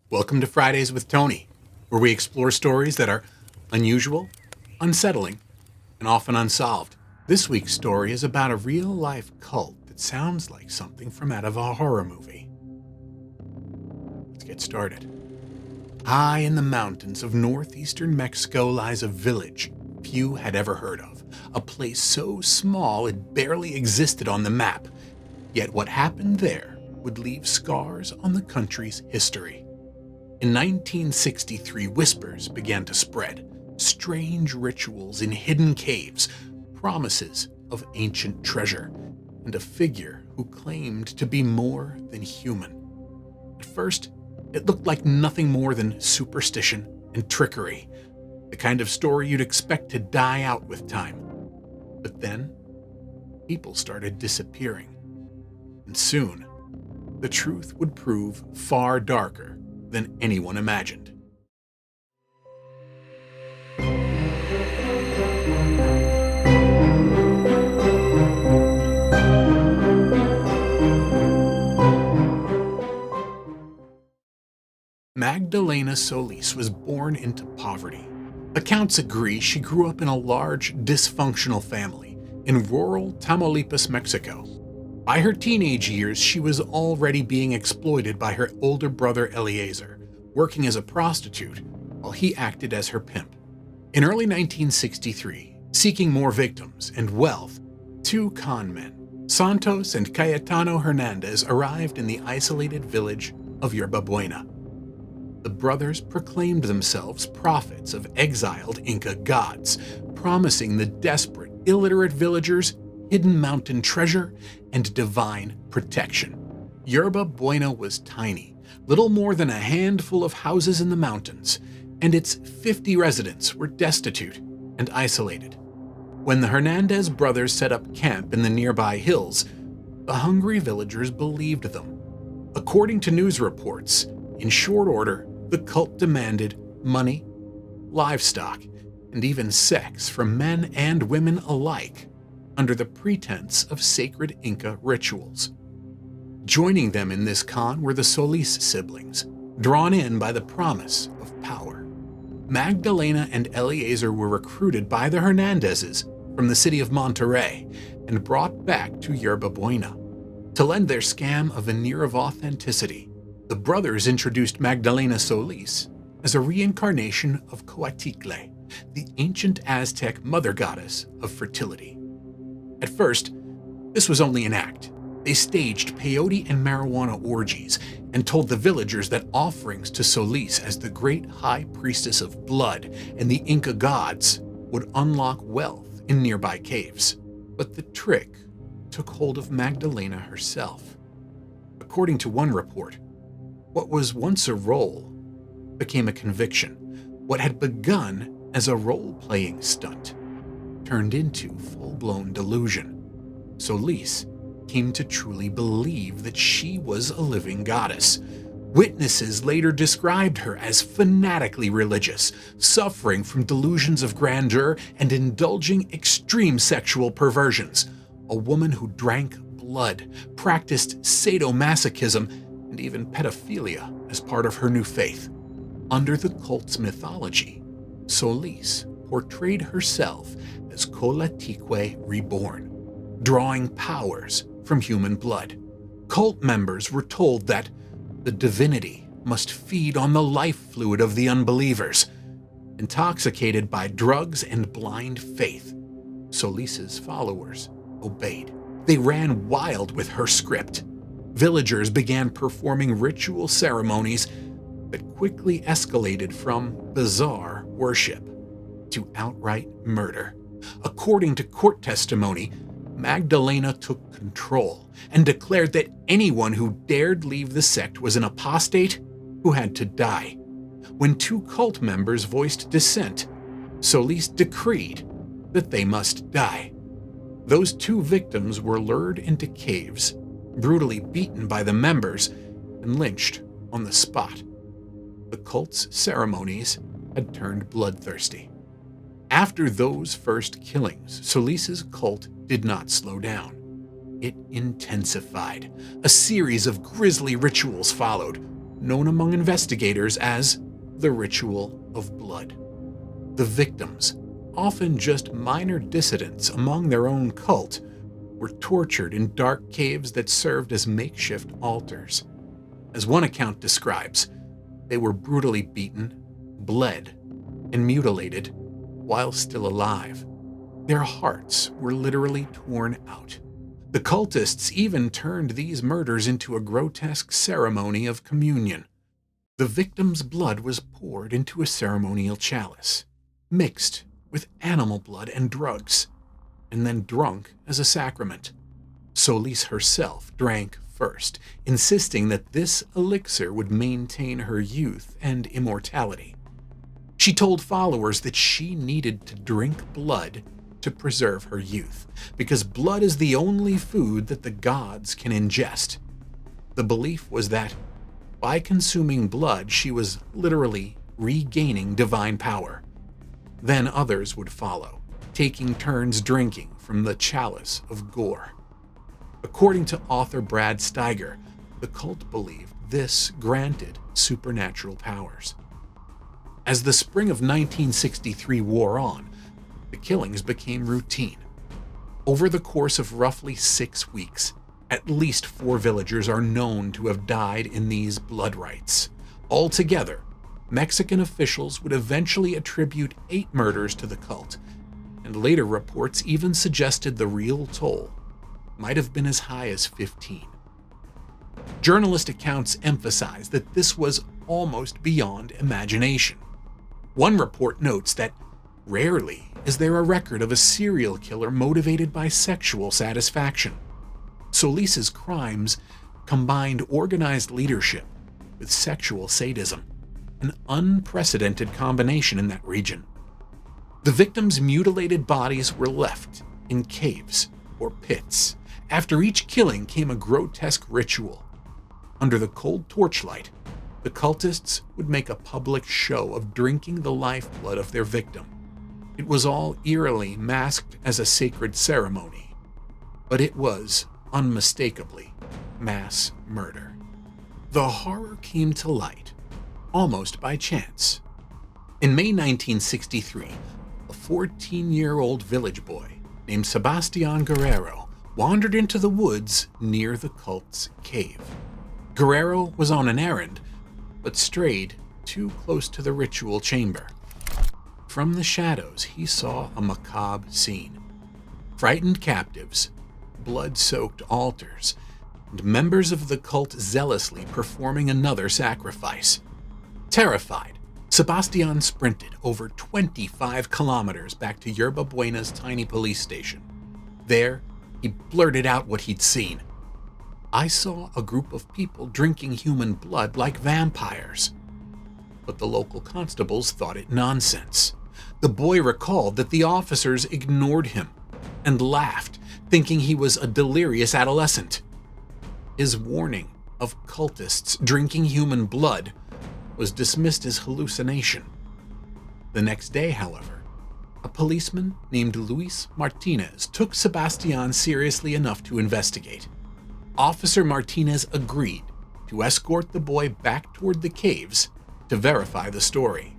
Welcome to Fridays with Tony, where we explore stories that are unusual, unsettling, and often unsolved. This week's story is about a real-life cult that sounds like something from out of a horror movie. Let's get started. High in the mountains of northeastern Mexico lies a village few had ever heard of, a place so small it barely existed on the map. Yet what happened there would leave scars on the country's history. In 1963, whispers began to spread, strange rituals in hidden caves, promises of ancient treasure, and a figure who claimed to be more than human. At first, it looked like nothing more than superstition and trickery, the kind of story you'd expect to die out with time. But then, people started disappearing. And soon, the truth would prove far darker than anyone imagined. Magdalena Solis was born into poverty. Accounts agree she grew up in a large, dysfunctional family in rural Tamaulipas, Mexico. By her teenage years, she was already being exploited by her older brother Eleazar, working as a prostitute while he acted as her pimp. In early 1963, seeking more victims and wealth, two con men, Santos and Cayetano Hernández, arrived in the isolated village of Yerbabuena. The brothers proclaimed themselves prophets of exiled Inca gods, promising the desperate, illiterate villagers hidden mountain treasure and divine protection. Yerbabuena was tiny, little more than a handful of houses in the mountains, and its 50 residents were destitute and isolated. When the Hernandez brothers set up camp in the nearby hills, the hungry villagers believed them. According to news reports, in short order, the cult demanded money, livestock, and even sex from men and women alike, under the pretense of sacred Inca rituals. Joining them in this con were the Solis siblings, drawn in by the promise of power. Magdalena and Eleazar were recruited by the Hernandezes from the city of Monterrey and brought back to Yerbabuena. To lend their scam a veneer of authenticity, the brothers introduced Magdalena Solis as a reincarnation of Coatlicue, the ancient Aztec mother goddess of fertility. At first, this was only an act. They staged peyote and marijuana orgies and told the villagers that offerings to Solis as the great high priestess of blood and the Inca gods would unlock wealth in nearby caves. But the trick took hold of Magdalena herself. According to one report, what was once a role became a conviction. What had begun as a role-playing stunt turned into full-blown delusion. Solis came to truly believe that she was a living goddess. Witnesses later described her as fanatically religious, suffering from delusions of grandeur and indulging extreme sexual perversions. A woman who drank blood, practiced sadomasochism, and even pedophilia as part of her new faith. Under the cult's mythology, Solis portrayed herself as Coatlicue reborn, drawing powers from human blood. Cult members were told that the divinity must feed on the life fluid of the unbelievers. Intoxicated by drugs and blind faith, Solis's followers obeyed. They ran wild with her script. Villagers began performing ritual ceremonies that quickly escalated from bizarre worship to outright murder. According to court testimony, Magdalena took control and declared that anyone who dared leave the sect was an apostate who had to die. When two cult members voiced dissent, Solis decreed that they must die. Those two victims were lured into caves, brutally beaten by the members, and lynched on the spot. The cult's ceremonies had turned bloodthirsty. After those first killings, Solis's cult did not slow down. It intensified. A series of grisly rituals followed. known among investigators as the Ritual of Blood. The victims, often just minor dissidents among their own cult, were tortured in dark caves that served as makeshift altars. As one account describes, they were brutally beaten, bled, and mutilated while still alive. Their hearts were literally torn out. The cultists even turned these murders into a grotesque ceremony of communion. The victim's blood was poured into a ceremonial chalice, mixed with animal blood and drugs, and then drunk as a sacrament. Solis herself drank first, insisting that this elixir would maintain her youth and immortality. She told followers that she needed to drink blood to preserve her youth, because blood is the only food that the gods can ingest. The belief was that by consuming blood, she was literally regaining divine power. Then others would follow, taking turns drinking from the chalice of gore. According to author Brad Steiger, the cult believed this granted supernatural powers. As the spring of 1963 wore on, the killings became routine. Over the course of roughly 6 weeks, at least 4 villagers are known to have died in these blood rites. Altogether, Mexican officials would eventually attribute 8 murders to the cult, and later reports even suggested the real toll might have been as high as 15. Journalist accounts emphasize that this was almost beyond imagination. One report notes that rarely is there a record of a serial killer motivated by sexual satisfaction. Solis's crimes combined organized leadership with sexual sadism, an unprecedented combination in that region. The victims' mutilated bodies were left in caves or pits. After each killing came a grotesque ritual. Under the cold torchlight, the cultists would make a public show of drinking the lifeblood of their victim. It was all eerily masked as a sacred ceremony, but it was unmistakably mass murder. The horror came to light almost by chance. In May 1963, a 14-year-old village boy named Sebastian Guerrero wandered into the woods near the cult's cave. Guerrero was on an errand, but strayed too close to the ritual chamber. From the shadows, he saw a macabre scene. Frightened captives, blood-soaked altars, and members of the cult zealously performing another sacrifice. Terrified, Sebastian sprinted over 25 kilometers back to Yerbabuena's tiny police station. There, he blurted out what he'd seen. "I saw a group of people drinking human blood like vampires." But the local constables thought it nonsense. The boy recalled that the officers ignored him and laughed, thinking he was a delirious adolescent. His warning of cultists drinking human blood was dismissed as hallucination. The next day, however, a policeman named Luis Martinez took Sebastian seriously enough to investigate. Officer Martinez agreed to escort the boy back toward the caves to verify the story.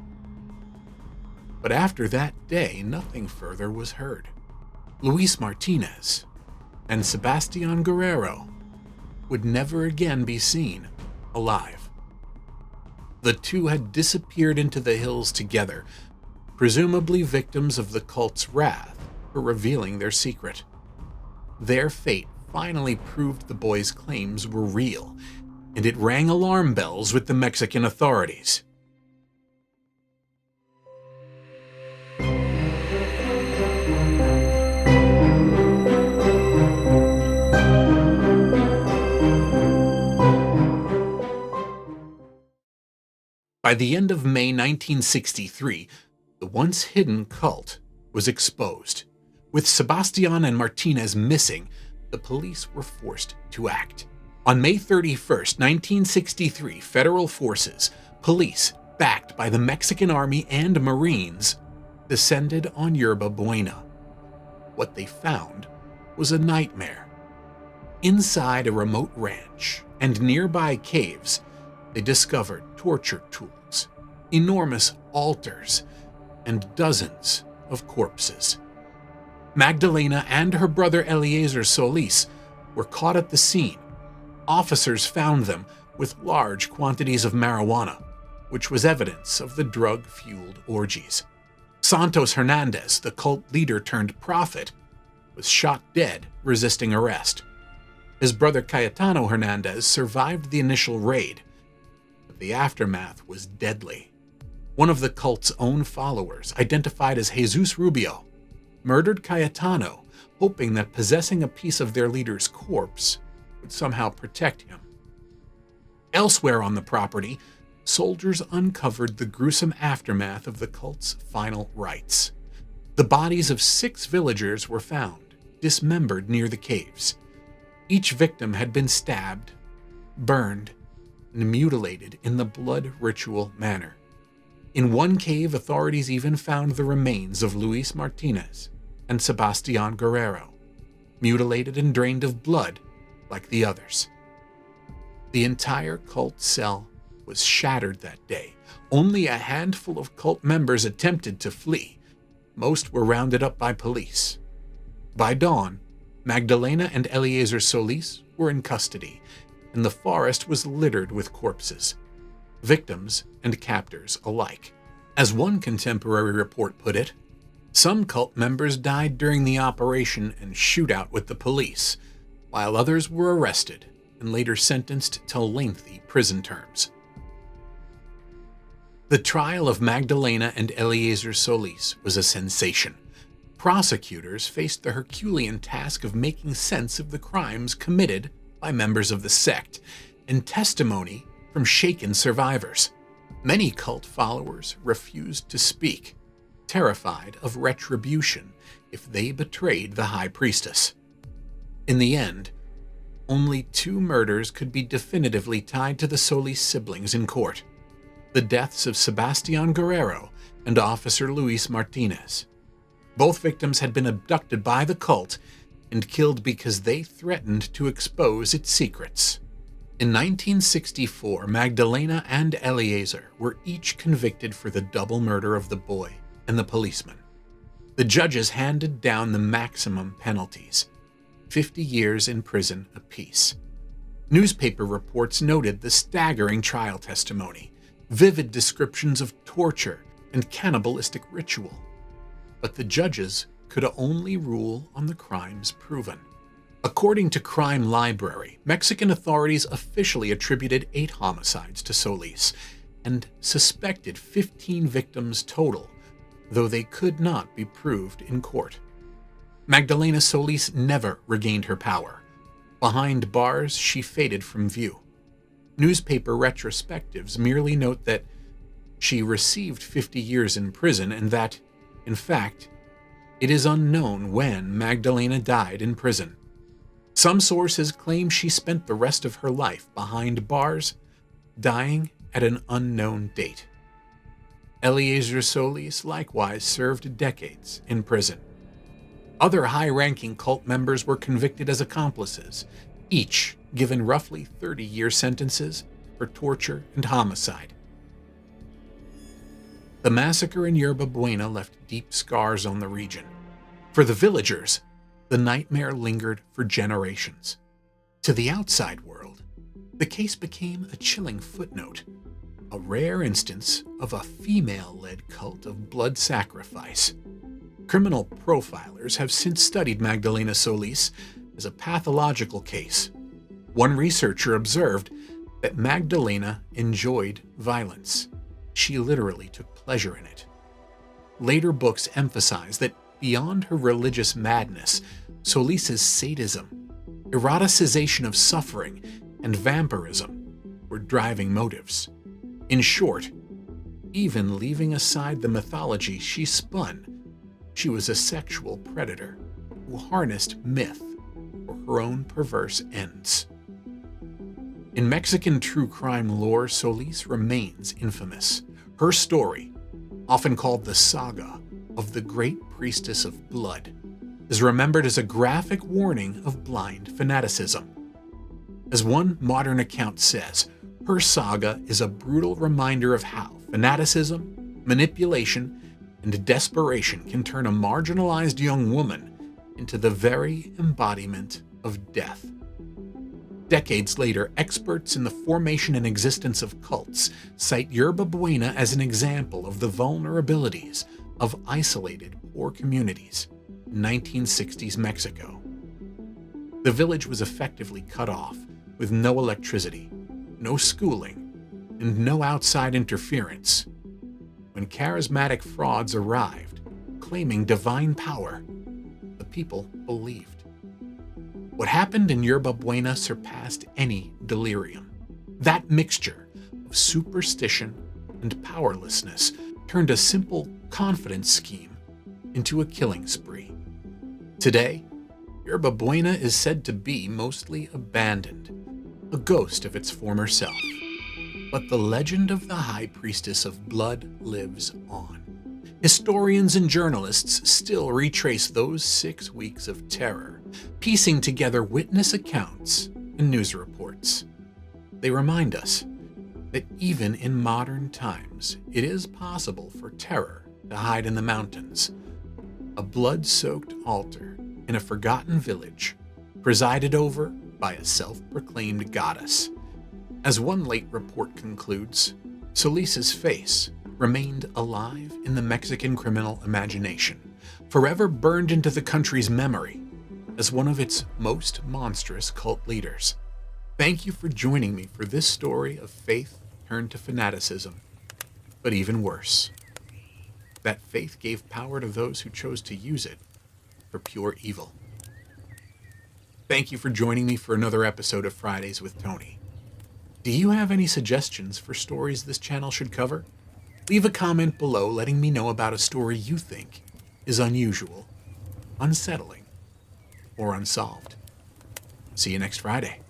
But after that day, nothing further was heard. Luis Martinez and Sebastian Guerrero would never again be seen alive. The two had disappeared into the hills together, presumably victims of the cult's wrath for revealing their secret. Their fate finally proved the boy's claims were real, and it rang alarm bells with the Mexican authorities. By the end of May 1963, the once hidden cult was exposed. With Sebastian and Martinez missing, the police were forced to act. On May 31st, 1963, federal forces, police backed by the Mexican Army and Marines, descended on Yerbabuena. What they found was a nightmare. Inside a remote ranch and nearby caves, They discovered torture tools, enormous altars, and dozens of corpses. Magdalena and her brother Eleazar Solis were caught at the scene. Officers found them with large quantities of marijuana, which was evidence of the drug-fueled orgies. Santos Hernández, the cult leader turned prophet, was shot dead resisting arrest. His brother Cayetano Hernández survived the initial raid, but the aftermath was deadly. One of the cult's own followers, identified as Jesus Rubio, murdered Cayetano, hoping that possessing a piece of their leader's corpse would somehow protect him. Elsewhere on the property, soldiers uncovered the gruesome aftermath of the cult's final rites. The bodies of 6 villagers were found, dismembered near the caves. Each victim had been stabbed, burned, and mutilated in the blood ritual manner. In one cave, authorities even found the remains of Luis Martinez and Sebastián Guerrero, mutilated and drained of blood like the others. The entire cult cell was shattered that day. Only a handful of cult members attempted to flee. Most were rounded up by police. By dawn, Magdalena and Eleazar Solis were in custody, and the forest was littered with corpses, victims and captors alike. As one contemporary report put it, some cult members died during the operation and shootout with the police, while others were arrested and later sentenced to lengthy prison terms. The trial of Magdalena and Eleazar Solis was a sensation. Prosecutors faced the Herculean task of making sense of the crimes committed by members of the sect, and testimony from shaken survivors. Many cult followers refused to speak, terrified of retribution if they betrayed the high priestess. In the end, only 2 murders could be definitively tied to the Solis siblings in court: the deaths of Sebastián Guerrero and Officer Luis Martinez. Both victims had been abducted by the cult and killed because they threatened to expose its secrets. In 1964, Magdalena and Eleazar were each convicted for the double murder of the boy and the policeman. The judges handed down the maximum penalties, 50 years in prison apiece. Newspaper reports noted the staggering trial testimony, vivid descriptions of torture and cannibalistic ritual. But the judges could only rule on the crimes proven. According to Crime Library, Mexican authorities officially attributed 8 homicides to Solis and suspected 15 victims total, though they could not be proved in court. Magdalena Solis never regained her power. Behind bars, she faded from view. Newspaper retrospectives merely note that she received 50 years in prison and that, in fact, it is unknown when Magdalena died in prison. Some sources claim she spent the rest of her life behind bars, dying at an unknown date. Eleazar Solis likewise served decades in prison. Other high-ranking cult members were convicted as accomplices, each given roughly 30-year sentences for torture and homicide. The massacre in Yerbabuena left deep scars on the region. For the villagers, the nightmare lingered for generations. To the outside world, the case became a chilling footnote, a rare instance of a female-led cult of blood sacrifice. Criminal profilers have since studied Magdalena Solis as a pathological case. One researcher observed that Magdalena enjoyed violence. She literally took pleasure in it. Later books emphasize that beyond her religious madness, Solis's sadism, eroticization of suffering, and vampirism were driving motives. In short, even leaving aside the mythology she spun, she was a sexual predator who harnessed myth for her own perverse ends. In Mexican true crime lore, Solis remains infamous. Her story, often called the saga of the Great Priestess of Blood, is remembered as a graphic warning of blind fanaticism. As one modern account says, Her saga is a brutal reminder of how fanaticism, manipulation, and desperation can turn a marginalized young woman into the very embodiment of death. Decades later, experts in the formation and existence of cults cite Yerbabuena as an example of the vulnerabilities of isolated poor communities in 1960s Mexico. The village was effectively cut off, with no electricity, no schooling, and no outside interference. When charismatic frauds arrived, claiming divine power, the people believed. What happened in Yerbabuena surpassed any delirium. That mixture of superstition and powerlessness turned a simple confidence scheme into a killing spree. Today, Yerbabuena is said to be mostly abandoned, a ghost of its former self. But the legend of the High Priestess of Blood lives on. Historians and journalists still retrace those 6 weeks of terror, piecing together witness accounts and news reports. They remind us that even in modern times, it is possible for terror to hide in the mountains. A blood-soaked altar in a forgotten village, presided over by a self-proclaimed goddess. As one late report concludes, Solis's face remained alive in the Mexican criminal imagination, forever burned into the country's memory as one of its most monstrous cult leaders. Thank you for joining me for this story of faith turned to fanaticism, but even worse, that faith gave power to those who chose to use it for pure evil. Thank you for joining me for another episode of Fridays with Tony. Do you have any suggestions for stories this channel should cover? Leave a comment below letting me know about a story you think is unusual, unsettling, or unsolved. See you next Friday.